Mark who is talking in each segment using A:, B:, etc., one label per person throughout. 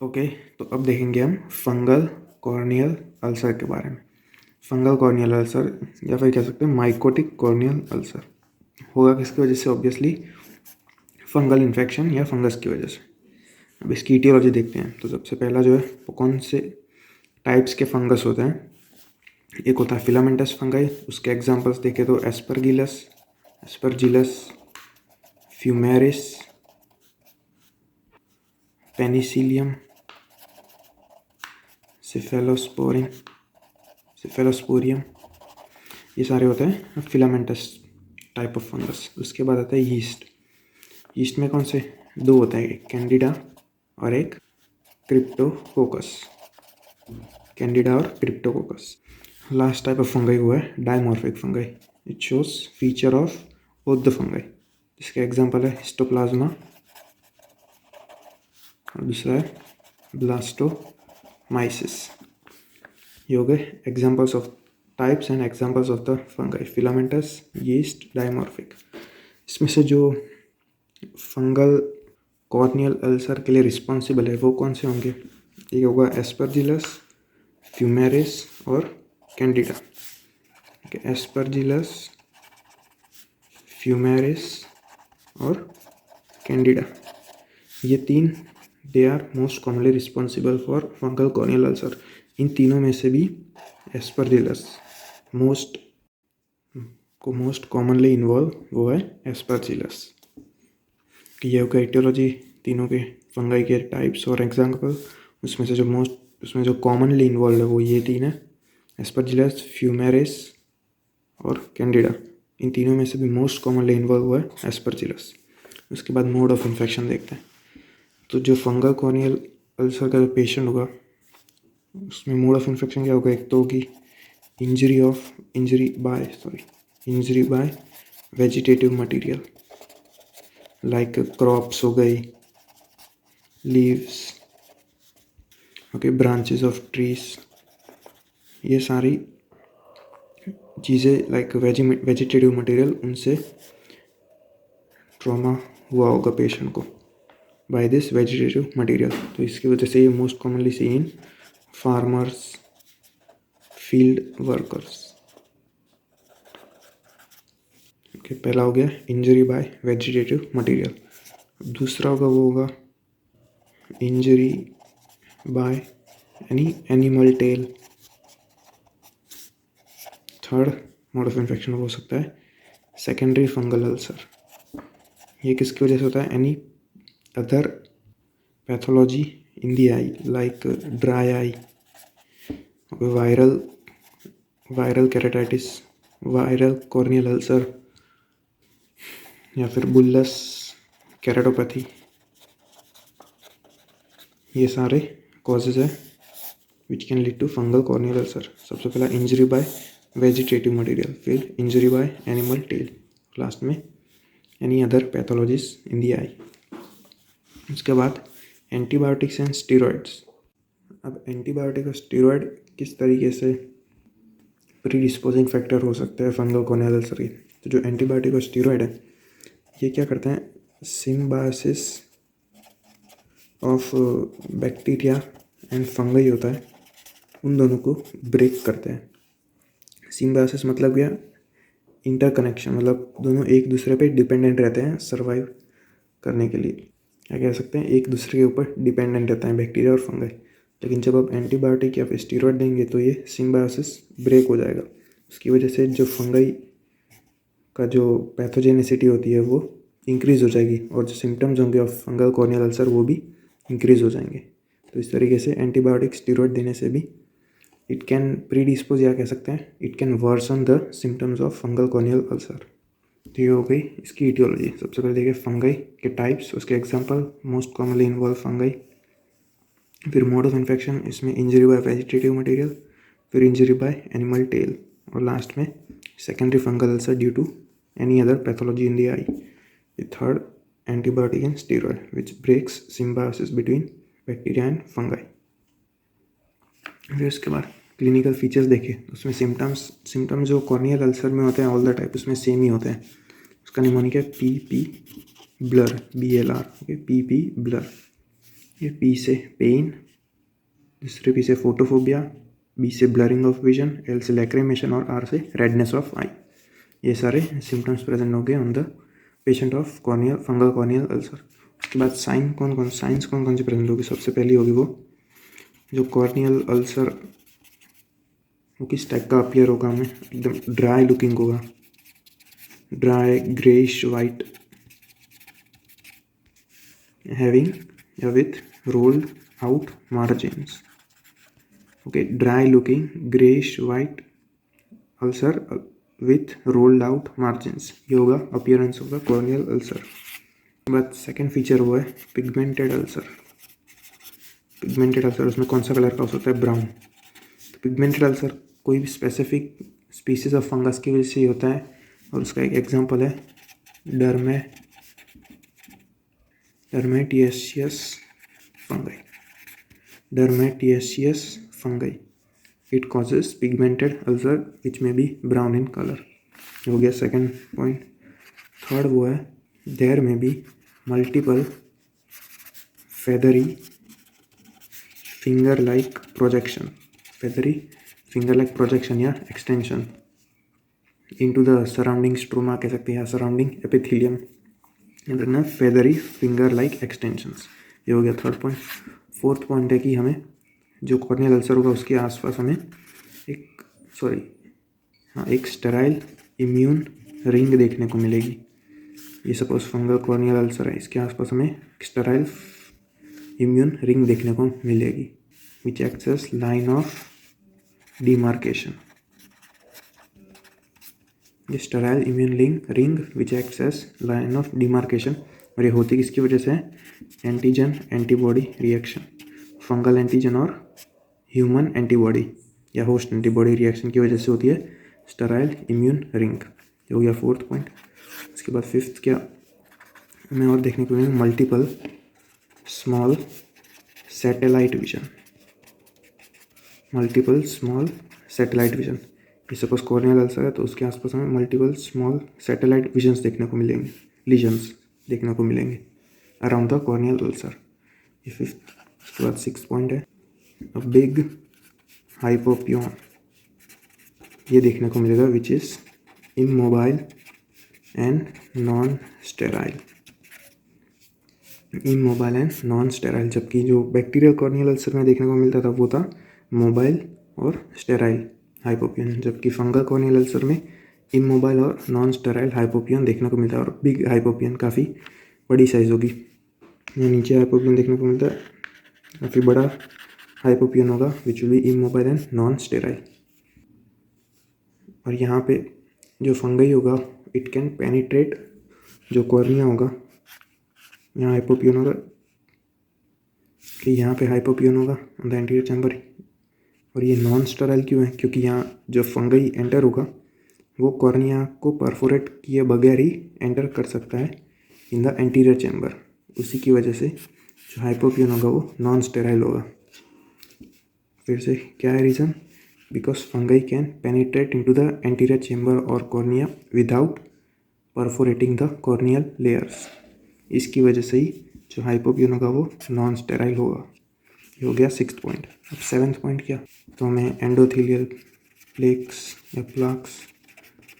A: Okay, तो अब देखेंगे हम फंगल कॉर्नियल अल्सर के बारे में। फंगल कॉर्नियल अल्सर या फिर कह सकते हैं माइकोटिक कॉर्नियल अल्सर होगा किसकी वजह से? ऑब्वियसली फंगल इन्फेक्शन या फंगस की वजह से। अब इसकी ईटियोलॉजी देखते हैं। तो सबसे पहला जो है वो कौन से टाइप्स के फंगस होते हैं। एक होता है फिलामेंटस फंगाई, उसके एग्जांपल्स देखें तो एस्परजिलस, फ्यूमेरिस, पेनिसिलियम, सिफेलोस्पोरियम, ये सारे होते हैं फिलामेंटस टाइप ऑफ फंगस। उसके बाद आता है यीस्ट। यीस्ट में कौन से? दो होता है, एक कैंडिडा और एक क्रिप्टोकोकस। कैंडिडा और Cryptococcus. Last type of fungi हुआ है dimorphic fungi. It shows feature of both the fungi. इसके एग्जांपल है हिस्टोप्लाज्मा और दूसरा है ब्लास्टोमाइसिस। ये हो गए examples of types and examples of the fungi, filamentous, yeast, dimorphic. इसमें से जो फंगल कॉर्नियल अल्सर के लिए रिस्पॉन्सिबल है वो कौन से होंगे? ये होगा एस्परजिलस, फ्यूमेरिस और कैंडिडा। एस्परजिलस, फ्यूमेरिस और कैंडिडा, ये तीन they are most commonly responsible for fungal corneal ulcer. इन तीनों में से भी एस्परजिलस मोस्ट कॉमनली इन्वॉल्व वो है एस्परजिलस। ये हो गया ईटियोलॉजी तीनों के फंगाई के टाइप्स और एग्जाम्पल। उसमें जो कॉमनली इन्वॉल्व है वो ये तीन है, एस्परजिलस, फ्यूमेरिस और कैंडिडा। इन तीनों में से भी मोस्ट कॉमनली इन्वॉल्व हुआ है एस्परजिलस। उसके बाद मोड ऑफ इन्फेक्शन देखते हैं। तो जो फंगल कॉर्नियल अल्सर का जो पेशेंट होगा उसमें मोड ऑफ इन्फेक्शन क्या होगा? एक तो होगी injury by vegetative material like crops हो गई, leaves, okay, branches of trees, ये सारी चीज़ें लाइक वेजिटेटिव मटेरियल, उनसे ट्रॉमा हुआ होगा पेशेंट को बाय दिस वेजिटेटिव मटेरियल। तो इसकी वजह से ये most commonly seen in farmers, field workers. Okay, पहला हो गया इंजरी बाय वेजिटेटिव मटेरियल। दूसरा होगा वो होगा injury by any animal tail. Third mode of infection हो सकता है सेकेंडरी फंगल अल्सर। ये किसकी वजह से होता है? Any other pathology in the eye like dry eye, viral keratitis, viral corneal ulcer या फिर बुल्लस केराटोपैथी। ये सारे कॉजेज है which can lead to fungal corneal ulcer. सबसे पहला इंजरी बाय वेजिटेटिव मटेरियल, फिर injury by animal tail, last में any other pathologies in the eye. उसके बाद एंटीबायोटिक्स एंड स्टीरॉइड्स। अब एंटीबायोटिक और स्टीरॉइड किस तरीके से प्रीडिस्पोजिंग फैक्टर हो सकते हैं फंगल कॉर्नियल अल्सर के? तो जो एंटीबायोटिक और स्टीरॉइड है ये क्या करते हैं? Symbiosis of bacteria and fungi होता है, उन दोनों को ब्रेक करते हैं। सिम्बायोसिस मतलब क्या? इंटरकनेक्शन, मतलब दोनों एक दूसरे पे डिपेंडेंट रहते हैं सर्वाइव करने के लिए। क्या कह सकते हैं? एक दूसरे के ऊपर डिपेंडेंट रहता है बैक्टीरिया और फंगई। लेकिन जब आप एंटीबायोटिक या फिर स्टीरॉइड देंगे तो ये सिम्बायोसिस ब्रेक हो जाएगा। उसकी वजह से जो फंगई का जो पैथोजेनिसिटी होती है वो इंक्रीज़ हो जाएगी और जो सिम्टम्स होंगे ऑफ फंगल कॉर्नियल अल्सर वो भी इंक्रीज़ हो जाएंगे। तो इस तरीके से एंटीबायोटिक स्टीरॉइड देने से भी इट कैन प्रीडिस्पोज, या कह सकते हैं it can worsen the symptoms of fungal corneal ulcer. तो ये हो गई इसकी ईटियोलॉजी। सबसे पहले देखिए फंगई के टाइप्स, उसके example, most commonly involve fungi, फिर मोड ऑफ इन्फेक्शन, इसमें इंजरी बाय वेजिटेटिव मटेरियल, फिर इंजरी बाय एनिमल टेल, और लास्ट में secondary fungal ulcer due to any other pathology in the eye. Third antibiotic and steroid which breaks symbiosis between bacteria and fungi. फिर उसके बाद clinical features देखे, उसमें symptoms जो corneal ulcer में होते हैं ऑल द टाइप उसमें सेम ही होते हैं। उसका निमोनिक है P blur, BLR, okay, P blur. ये पी से पेन, दूसरे पी से फोटोफोबिया, बी से ब्लरिंग ऑफ विजन, एल से लैक्रिमेशन और आर से रेडनेस ऑफ आई। ये सारे सिम्टम्स प्रेजेंट हो गए on the patient of corneal fungal corneal ulcer. उसके बाद साइंस कौन कौन सी प्रेजेंट होगी? सबसे पहली होगी वो जो कॉर्नियल अल्सर वो किस टाइप का अपीयर होगा, हमें एकदम ड्राई लुकिंग होगा, ड्राई ग्रेइश वाइट, हैविंग या with rolled out margins. Okay, dry looking greyish white ulcer with rolled out margins, ये होगा appearance of the corneal ulcer. But second feature वो है पिगमेंटेड अल्सर। पिगमेंटेड अल्सर उसमें कौन सा colour का हो सकता है? ब्राउन। तो पिगमेंटेड अल्सर कोई भी स्पेसिफिक स्पीसीज ऑफ फंगस की वजह से ही होता है, और उसका एक एग्जांपल है dematiaceous fungi. Dematiaceous fungi it causes pigmented ulcer which may be brown in colour. हो गया सेकेंड पॉइंट। थर्ड वो है there may be multiple feathery finger like projection, feathery finger like projection या extension into the surrounding stroma कह सकते हैं, या surrounding epithelium, feathery finger like extensions. ये हो गया थर्ड पॉइंट। फोर्थ पॉइंट है कि हमें जो कॉर्नियल अल्सर होगा उसके आसपास हमें एक स्टेराइल इम्यून रिंग देखने को मिलेगी। ये सपोज फंगल कॉर्नियल अल्सर है, इसके आसपास हमें स्टेराइल इम्यून रिंग देखने को मिलेगी which acts as line of demarcation. ये sterile immune ring which acts as line of demarcation, और ये होती किसकी वजह से है? Antigen antibody reaction, fungal antigen और ह्यूमन एंटीबॉडी या होस्ट एंटीबॉडी रिएक्शन की वजह से होती है स्टेराइल इम्यून रिंग। ये हो गया फोर्थ पॉइंट। उसके बाद फिफ्थ क्या हमें और देखने को मिलेगा? Multiple small satellite vision. Multiple small satellite vision, ये सपोज कॉर्नियल अल्सर है तो उसके आसपास हमें मल्टीपल स्मॉल सैटेलाइट विजन्स देखने को मिलेंगे, लीजन्स देखने को मिलेंगे अराउंड द कॉर्नियल अल्सर। ये फिफ्थ। उसके बाद सिक्स पॉइंट है अ बिग हाइपोपियन, ये देखने को मिलेगा which is immobile and non sterile. Immobile and non sterile, जबकि जो बैक्टीरियल कॉर्नियल अल्सर में देखने को मिलता था वो था मोबाइल और स्टेराइल हाइपोपियन, जबकि फंगल कॉर्नियल अल्सर में इमोबाइल और नॉन स्टेराइल हाइपोपियन देखने को मिलता है। और बिग हाइपोपियन काफ़ी बड़ी साइज होगी, यहाँ नीचे हाइपोपियन देखने को मिलता है, काफ़ी बड़ा हाइपोपियन होगा which will be immobile and non sterile. और यहाँ पे जो फंगई होगा इट कैन पेनिट्रेट, जो कॉर्निया होगा यहाँ हाइपोपियन होगा कि यहाँ पे हाइपोपियन होगा ऑन द एंटीरियर चैम्बर। और ये नॉन स्टेराइल क्यों है? क्योंकि यहाँ जो फंगई एंटर होगा वो कॉर्निया को परफोरेट किए बगैर ही एंटर कर सकता है इन द एंटीरियर चैम्बर, उसी की वजह से जो हाइपोपियन होगा वो नॉन स्टेराइल होगा। फिर से क्या है reason? Because fungi can penetrate into the anterior chamber और cornea without perforating the corneal layers, इसकी वजह से ही जो हाइपोपियन होगा वो नॉन स्टेराइल होगा। ये हो गया सिक्स्थ पॉइंट। अब सेवन्थ पॉइंट क्या? तो हमें एंडोथेलियल प्लेक्स या प्लाक्स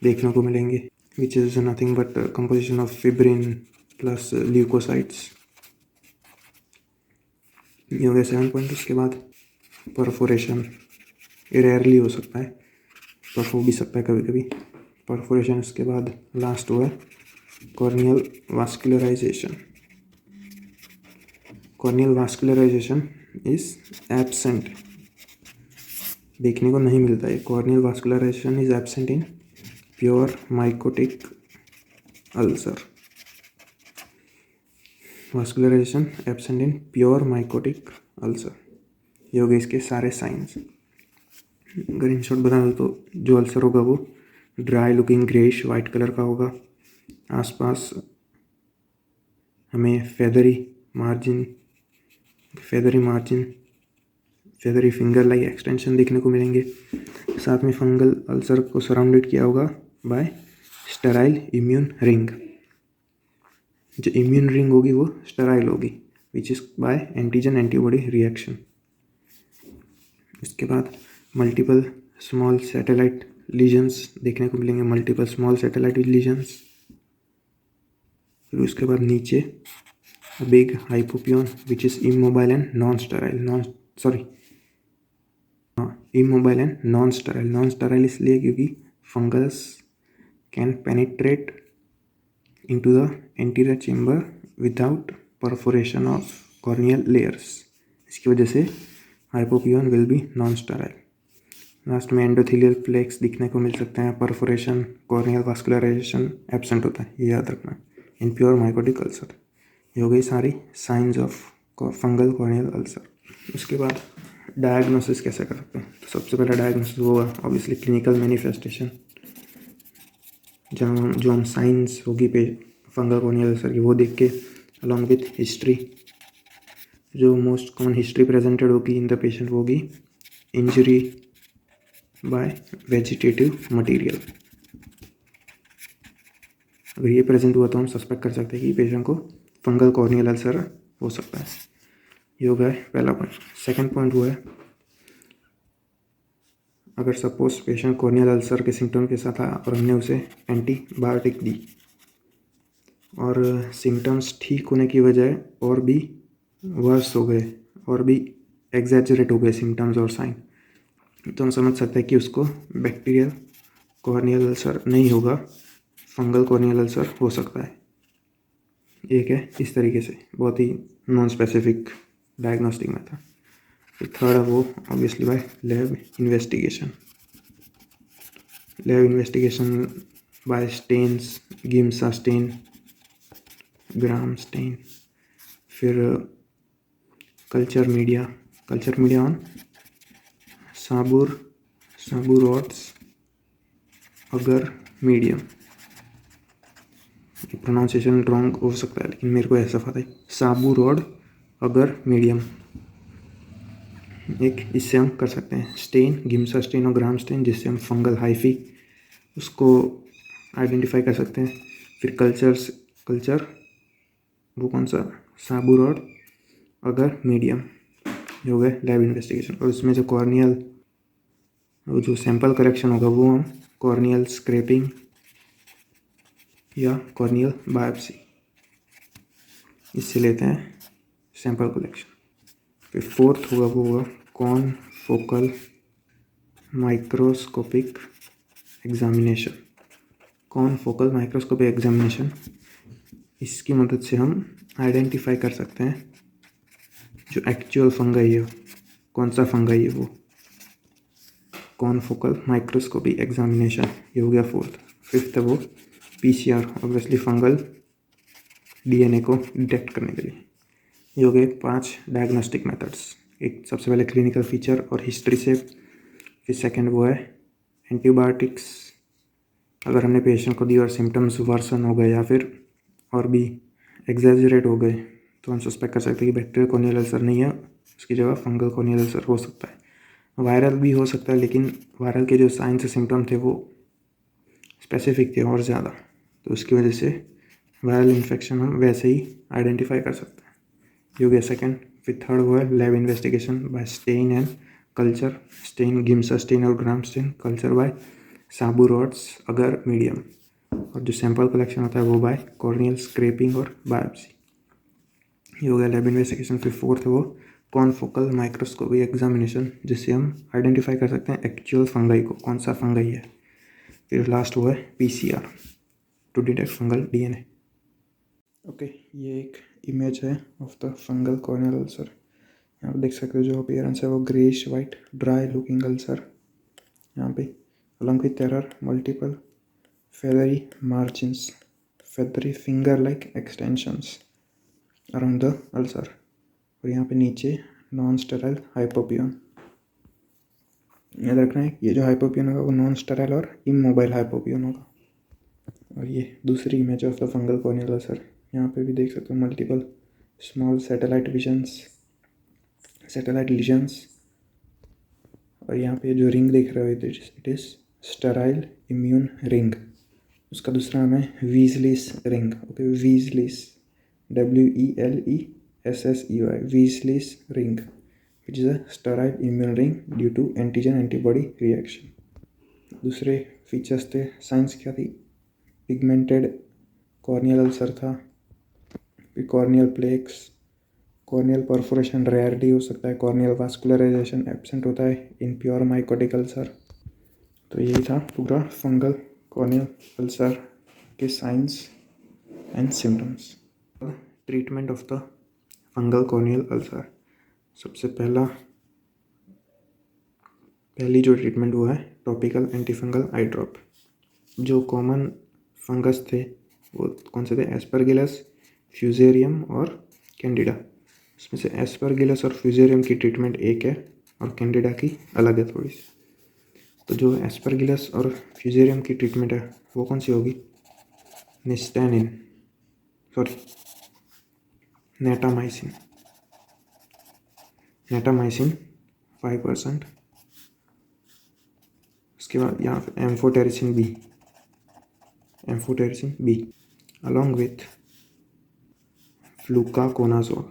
A: देखने को मिलेंगे which is nothing but composition of fibrin plus leukocytes. ये हो गया सेवन पॉइंट। उसके बाद परफोरेशन, ये रेयरली हो सकता है, पर हो भी सकता है कभी कभी परफोरेशन। उसके बाद लास्ट हुआ है corneal vascularisation. Corneal vascularisation is absent, देखने को नहीं मिलता है। Corneal vascularisation is absent in pure mycotic ulcer. Vascularisation absent in pure mycotic ulcer. ये हो गए इसके सारे साइंस। अगर इन शॉर्ट बता दो तो जो अल्सर होगा वो dry looking greyish white colour का होगा, आसपास हमें फेदरी फिंगर लाइक एक्सटेंशन देखने को मिलेंगे। साथ में फंगल अल्सर को सराउंडेड किया होगा बाय स्टेराइल इम्यून रिंग। जो इम्यून रिंग होगी वो स्टेराइल होगी, which is by antigen antibody reaction. इसके बाद मल्टीपल स्मॉल सैटेलाइट लीजन्स देखने को मिलेंगे, मल्टीपल स्मॉल सैटेलाइट लीजन्स। फिर उसके बाद नीचे big हाइपोपियन which is immobile and non sterile, immobile and non sterile इसलिए क्योंकि fungus can penetrate into the anterior chamber without perforation of corneal layers. इसकी वजह से हाइपोपियन will be non sterile. Last में एंडोथेलियल फ्लेक्स दिखने को मिल सकते हैं, परफोरेशन कॉर्नियल वास्कुलराइजेशन एब्सेंट होता है, ये याद रखना इन प्योर माइकोटिक अल्सर। ये हो गई सारी science of fungal corneal ulcer. उसके बाद डायग्नोसिस कैसे कर सकते हैं? तो सबसे पहला डायग्नोसिस होगा ऑब्वियसली क्लिनिकल मैनिफेस्टेशन, जहाँ जो हम साइंस होगी पे फंगल कॉर्नियल अल्सर की वो देख के, अलॉन्ग विथ हिस्ट्री, जो मोस्ट कॉमन हिस्ट्री प्रेजेंटेड होगी इन द पेशेंट वो होगी इंजरी बाय वेजिटेटिव मटेरियल। अगर ये प्रेजेंट हुआ तो हम सस्पेक्ट कर सकते हैं कि पेशेंट को फंगल कॉर्नियल अल्सर हो सकता है। ये हो गया पहला पॉइंट। सेकंड पॉइंट हुआ है, अगर सपोज पेशेंट कॉर्नियल अल्सर के सिम्टम के साथ आया और हमने उसे एंटीबायोटिक दी और सिम्टम्स ठीक होने की बजाय और भी वर्स हो गए और भी एग्जैजरेट हो गए सिम्टम्स और साइन, तो हम समझ सकते हैं कि उसको बैक्टीरियल कॉर्नियल अल्सर नहीं होगा, फंगल कॉर्नियल अल्सर हो सकता है। एक है इस तरीके से, बहुत ही नॉन स्पेसिफिक डायग्नोस्टिक मेथड। फिर थर्ड है वो obviously by lab investigation by stains, Giemsa stain, Gram stain. फिर culture media on Sabouraud's agar medium. Pronunciation wrong हो सकता है लेकिन मेरे को ऐसा पता है, साबू रॉड अगर मीडियम। एक इससे हम कर सकते हैं स्टेन, गिम्सा स्टेन और ग्राम स्टेन, जिससे हम फंगल हाइफी उसको आइडेंटिफाई कर सकते हैं। फिर कल्चर वो कौन सा, साबू रॉड अगर मीडियम, ये हो गया लैब इन्वेस्टिगेशन। और उसमें जो कॉर्नियल जो सैंपल कलेक्शन होगा वो हम कॉर्नियल स्क्रैपिंग या कॉर्नियल बायोप्सी इससे लेते हैं सैंपल कलेक्शन। फिर फोर्थ होगा वो होगा कॉनफोकल माइक्रोस्कोपिक एग्जामिनेशन। इसकी मदद से हम आइडेंटिफाई कर सकते हैं जो एक्चुअल फंगाई है, कौन सा फंगाई है वो, कॉनफोकल माइक्रोस्कोपिक एग्जामिनेशन। ये हो गया फोर्थ। फिफ्थ है वो PCR, ऑब्वियसली फंगल DNA को डिटेक्ट करने के लिए। ये हो गए 5 डायग्नोस्टिक मेथड्स। एक सबसे पहले क्लिनिकल फीचर और हिस्ट्री से, फिर सेकंड वो है एंटीबायोटिक्स, अगर हमने पेशेंट को दी और सिम्टम्स वर्सन हो गए या फिर और भी एग्जैजरेट हो गए तो हम सस्पेक्ट कर सकते हैं कि बैक्टीरियल कॉर्नियल अल्सर नहीं है, उसकी जगह फंगल कॉर्नियल अल्सर हो सकता है। वायरल भी हो सकता है लेकिन वायरल के जो साइन से सिम्टम थे वो स्पेसिफिक थे और ज़्यादा, तो उसकी वजह से वायरल इन्फेक्शन हम वैसे ही आइडेंटिफाई कर सकते हैं। ये हो गया सेकेंड। फिर थर्ड वो है lab investigation by stain and culture, stain Giemsa stain और Gram stain, culture by Sabouraud's agar medium, और जो सैंपल कलेक्शन होता है वो बाय कॉर्नियल स्क्रैपिंग और बायोप्सी। ये हो गया लैब इन्वेस्टिगेशन। फिर फोर्थ है वो कॉनफोकल माइक्रोस्कोपी एग्जामिनेशन, जिससे हम आइडेंटिफाई कर सकते हैं एक्चुअल फंगाई को, कौन सा फंगाई है। फिर लास्ट वो है PCR to detect fungal DNA। Okay, ये एक इमेज है of the fungal corneal ulcer. यहाँ पे देख सकते हो जो अपीयरेंस है वो greyish white dry looking ulcer. यहाँ पे along with there are multiple feathery margins, feathery finger like extensions around the ulcer। और यहाँ पे नीचे नॉन स्टेराइल हाइपोपियन। याद रखना है ये जो हाइपोपियन होगा वो नॉन स्टेराइल और इमोबाइल हाइपोपियन होगा। और ये दूसरी image of the fungal corneal ulcer. यहाँ पे भी देख सकते हो मल्टीपल स्मॉल सैटेलाइट लीजन्स। और यहाँ पे जो रिंग देख रहे हो it is sterile immune ring, उसका दूसरा नाम है Wessely ring. Okay, Wessely WELE SSEI, Weasley's ring, which is a sterile immune ring due to antigen antibody reaction. दूसरे फीचर्स थे, साइंस क्या थी, पिगमेंटेड कॉर्नियल अल्सर था, फिर corneal plaques, corneal perforation rarely हो सकता है, कॉर्नियल वास्कुलराइजेशन एब्सेंट होता है इन प्योर माइकोटिक अल्सर। तो यही था पूरा फंगल कॉर्नियल अल्सर के science and symptoms. Treatment of the fungal corneal ulcer. सबसे पहली जो ट्रीटमेंट हुआ है टॉपिकल एंटीफंगल आई ड्रॉप। जो कॉमन फंगस थे वो कौन से थे, एस्परगिलस, फ्यूजेरियम और कैंडिडा। उसमें से एस्परगिलस और फ्यूजेरियम की ट्रीटमेंट एक है और कैंडिडा की अलग है थोड़ी सी। तो जो एस्परगिलस और फ्यूजेरियम की ट्रीटमेंट है वो कौन सी होगी, नेटामाइसिन 5%। उसके बाद यहाँ पे एम्फोटेरिसिन बी अलॉन्ग विथ फ्लूकाकोनाजोल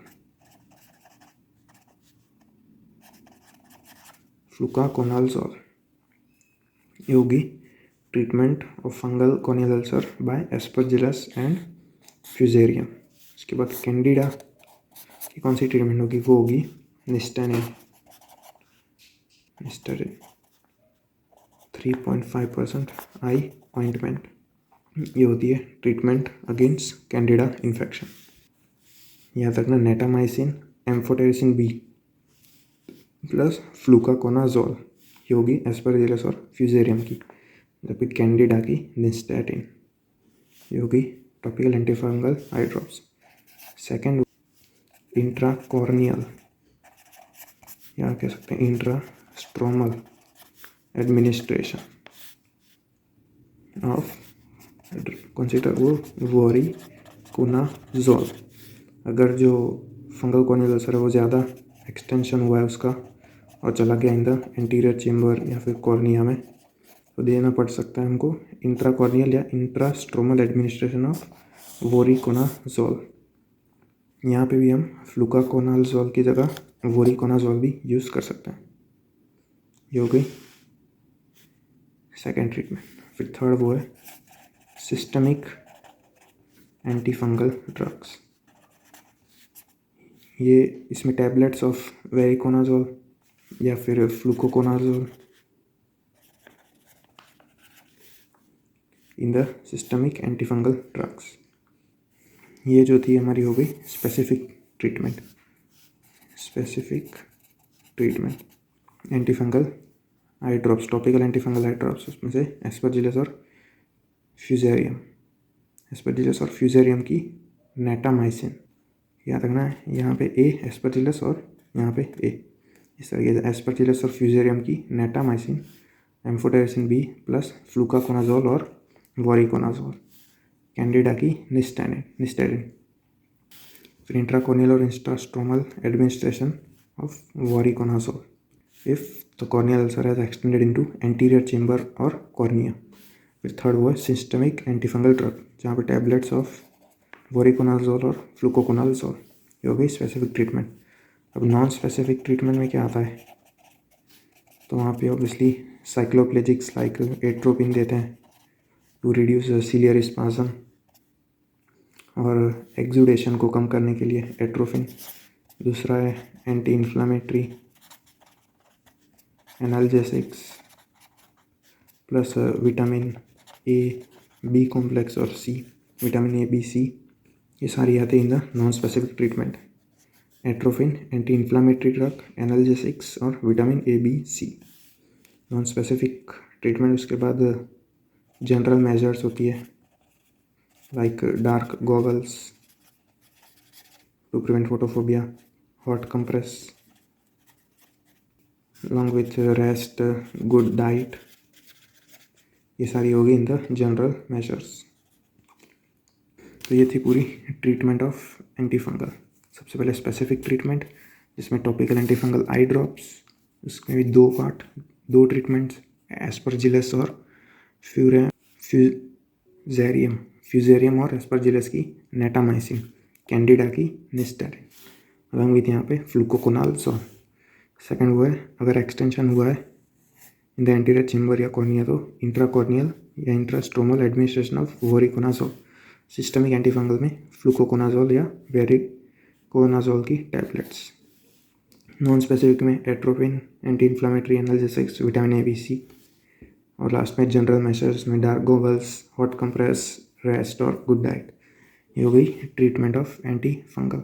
A: ये होगी treatment of fungal corneal ulcer bye Aspergillus and fusarium. उसके बाद कैंडिडा की कौन सी ट्रीटमेंट होगी, वो होगी निस्टेरिन 3.5% आई ऑइंटमेंट। ये होती है ट्रीटमेंट अगेंस्ट कैंडिडा इन्फेक्शन। याद रखना, नेटामाइसिन, एम्फोटेरिसिन बी प्लस फ्लूकाकोनाजोल, ये होगी एस्परजिलस और फ्यूजेरियम की, जबकि कैंडिडा की निस्टेरिन, ये होगी topical antifungal eye drops. Second intracorneal, या कह सकते हैं इंट्रास्ट्रोमल एडमिनिस्ट्रेशन ऑफ कंसिडर वो वोरिकोनाजोल। अगर जो फंगल कॉर्नियल अल्सर है वो ज़्यादा एक्सटेंशन हुआ है उसका और चला गया इन द एंटीरियर चेम्बर या फिर कॉर्निया में, तो देना पड़ सकता है हमको इंट्राकॉर्नियल या इंट्रास्ट्रोमल एडमिनिस्ट्रेशन ऑफ वोरिकोनाजोल। यहाँ पे भी हम फ्लूकाकोनाजोल की जगह वोरिकोनाजोल भी यूज़ कर सकते हैं। ये हो गई सेकेंड ट्रीटमेंट। फिर थर्ड वो है सिस्टमिक एंटीफंगल ड्रग्स। ये इसमें टैबलेट्स ऑफ वेरिकोनाजोल या फिर fluconazole in the systemic antifungal drugs. ये जो थी हमारी हो गई specific treatment antifungal eye drops, topical antifungal eye drops. उसमें से एस्परजिलस और फ्यूजेरियम की नेटामाइसिन, याद रखना है यहाँ पे ए एस्परजिलस और यहाँ पे ए, इस तरीके से एस्परजिलस और फ्यूजेरियम की natamycin, amphotericin B plus fluconazole और वोरिकोनाजोल, कैंडिडा की निस्टेरिन। फिर इंट्राकॉर्नियल और intrastromal administration of voriconazole if the corneal ulcer has extended into anterior chamber और कॉर्निया। फिर थर्ड वो है सिस्टमिक एंटीफंगल ड्रग, जहाँ पे टैबलेट्स ऑफ वोरिकोनाजोल और फ्लूकोकोनाजोल, ये हो गई स्पेसिफिक ट्रीटमेंट। अब नॉन स्पेसिफिक ट्रीटमेंट में क्या आता है, तो वहाँ पे ऑब्वियसली साइक्लोप्लेजिक्स लाइक एट्रोपिन देते हैं टू रिड्यूस सीलियर स्पाज्म, और एक्सुडेशन को कम करने के लिए एट्रोफिन। दूसरा है anti inflammatory analgesics plus vitamin A B complex और सी, विटामिन ए बी सी, ये सारी आते हैं in the non specific treatment. Atropine, anti inflammatory drug, analgesics और vitamin A B C non specific treatment. उसके बाद जनरल मेजर्स होती है like dark goggles to prevent photophobia, hot compress along with rest, good diet, ये सारी होगी in the general measures. तो ये थी पूरी ट्रीटमेंट ऑफ एंटीफंगल। सबसे पहले स्पेसिफिक ट्रीटमेंट जिसमें टॉपिकल एंटीफंगल आई ड्रॉप्स, उसमें भी दो ट्रीटमेंट्स, एस्परजिलस और फ्यूजेरियम और एस्परजिलस की नेटामाइसिन, कैंडिडा की निस्टेरिन। अलॉन्ग विथ यहाँ पे फ्लूकोकोनाजोल। सेकंड वो है अगर एक्सटेंशन हुआ है इन द एंटीरियर चेम्बर या कॉर्निया तो इंट्राकॉर्नियल या intrastromal administration of voriconazole. Systemic antifungal में फ्लूकोकोनाजोल या वेरिकोनाजोल की टैबलेट्स। नॉन स्पेसिफिक में atropine, anti inflammatory analgesics, vitamin A, B, C. और लास्ट में जनरल मेजर्स में dark goggles, hot compress, rest और गुड डाइट। ये हो गई ट्रीटमेंट ऑफ एंटी फंगल।